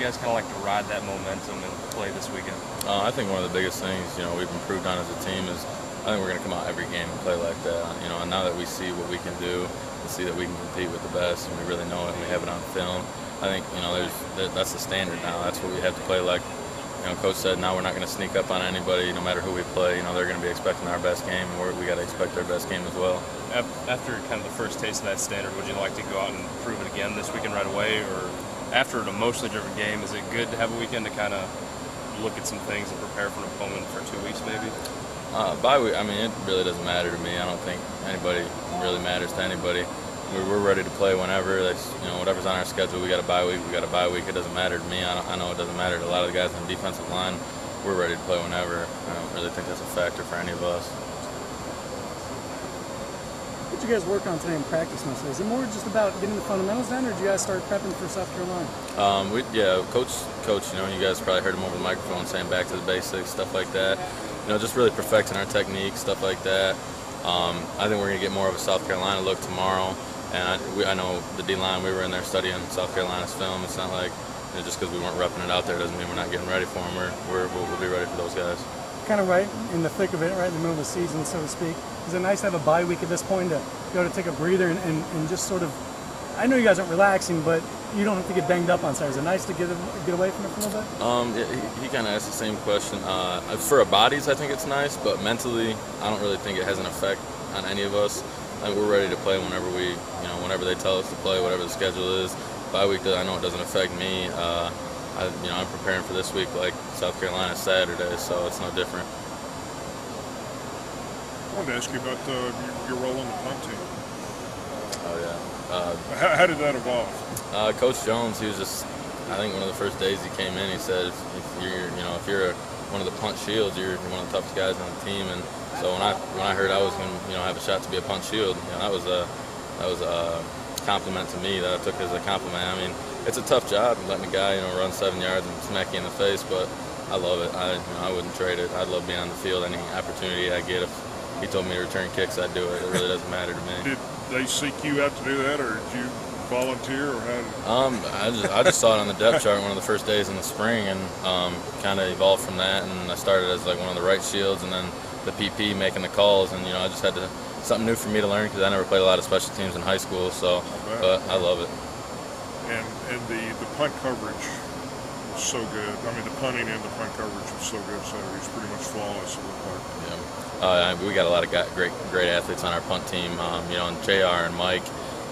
guys kind of like to ride that momentum and play this weekend? I think one of the biggest things, we've improved on as a team is I think we're going to come out every game and play like that. And now that we see what we can do, we see that we can compete with the best, and we really know it, and we have it on film. I think, that's the standard now. That's what we have to play like. Coach said now we're not going to sneak up on anybody, no matter who we play. They're going to be expecting our best game, and we got to expect their best game as well. After kind of the first taste of that standard, would you like to go out and prove it again this weekend right away, or after an emotionally driven game, is it good to have a weekend to kind of look at some things and prepare for an opponent for 2 weeks maybe? Bye week, it really doesn't matter to me. I don't think anybody really matters to anybody. We're ready to play whenever. Whatever's on our schedule, we got a bye week. It doesn't matter to me. I know it doesn't matter to a lot of the guys on the defensive line. We're ready to play whenever. I don't really think that's a factor for any of us. What did you guys work on today in practice mostly? Is it more just about getting the fundamentals down, or did you guys start prepping for South Carolina? Coach. You guys probably heard him over the microphone saying back to the basics, stuff like that. Just really perfecting our technique, stuff like that. I think we're going to get more of a South Carolina look tomorrow. And I know the D-line, we were in there studying South Carolina's film. It's not like just because we weren't repping it out there doesn't mean we're not getting ready for them. We'll be ready for those guys. Kind of right in the thick of it, right in the middle of the season, so to speak. Is it nice to have a bye week at this point to go to take a breather and just sort of, I know you guys aren't relaxing, but you don't have to get banged up on Saturday. Is it nice to get away from it for a little bit? He kind of asked the same question. For our bodies, I think it's nice, but mentally, I don't really think it has an effect on any of us. We're ready to play whenever whenever they tell us to play, whatever the schedule is. Bye week, I know it doesn't affect me. I'm preparing for this week like South Carolina Saturday, so it's no different. I wanted to ask you about your role on the punt team. Oh yeah. How did that evolve? Coach Jones, he was just, I think one of the first days he came in, he said, if you're one of the punt shields, you're one of the toughest guys on the team. And so when I heard I was going to have a shot to be a punt shield, that was a compliment to me that I took as a compliment. It's a tough job letting a guy run 7 yards and smack you in the face, but I love it. I wouldn't trade it. I'd love being on the field any opportunity I get. If he told me to return kicks, I'd do it. It really doesn't matter to me. Did they seek you out to do that, or did you volunteer, or how did I just saw it on the depth chart one of the first days in the spring, and kind of evolved from that. And I started as like one of the right shields, and then the PP making the calls, and I just had something new for me to learn because I never played a lot of special teams in high school. So, but I love it. And the punt coverage was so good. The punting and the punt coverage was so good Saturday. It's pretty much flawless. It looked like. Yeah. We got a lot of great athletes on our punt team. And JR and Mike,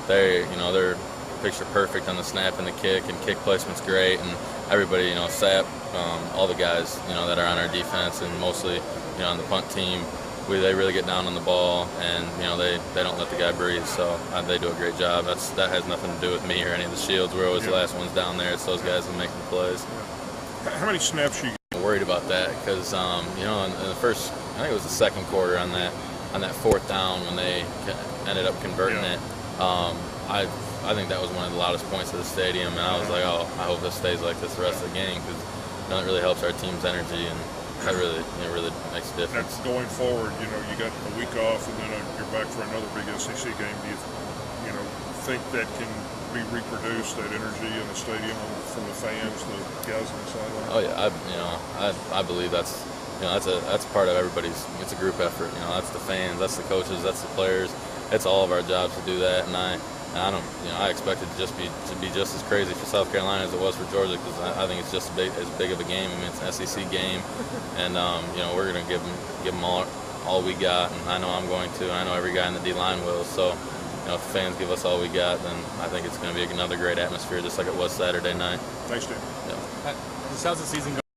they're picture perfect on the snap and the kick placement's great, and everybody, Sap, all the guys, that are on our defense, and mostly, on the punt team, they really get down on the ball, and they don't let the guy breathe. So they do a great job. That has nothing to do with me or any of the shields. We're always the last ones down there. It's those guys that make the plays. How many snaps you? I'm worried about that because in the first, I think it was the second quarter on that fourth down when they ended up converting it. I think that was one of the loudest points of the stadium, and I was like, oh, I hope this stays like this the rest of the game because it really helps our team's energy, and that really makes a difference. Now, going forward, you got a week off, and then you're back for another big SEC game. Do you think that can be reproduced, that energy in the stadium from the fans, the guys on the sideline? Oh yeah, I believe that's part of everybody's. It's a group effort. That's the fans, that's the coaches, that's the players. It's all of our jobs to do that, and I expect it to be just as crazy for South Carolina as it was for Georgia, because I think it's just as big of a game. It's an SEC game, and we're going to give them all we got, and I know I'm going to, and I know every guy in the D-line will. So, if the fans give us all we got, then I think it's going to be another great atmosphere, just like it was Saturday night. Thanks, Dan. Yeah. How's the season going?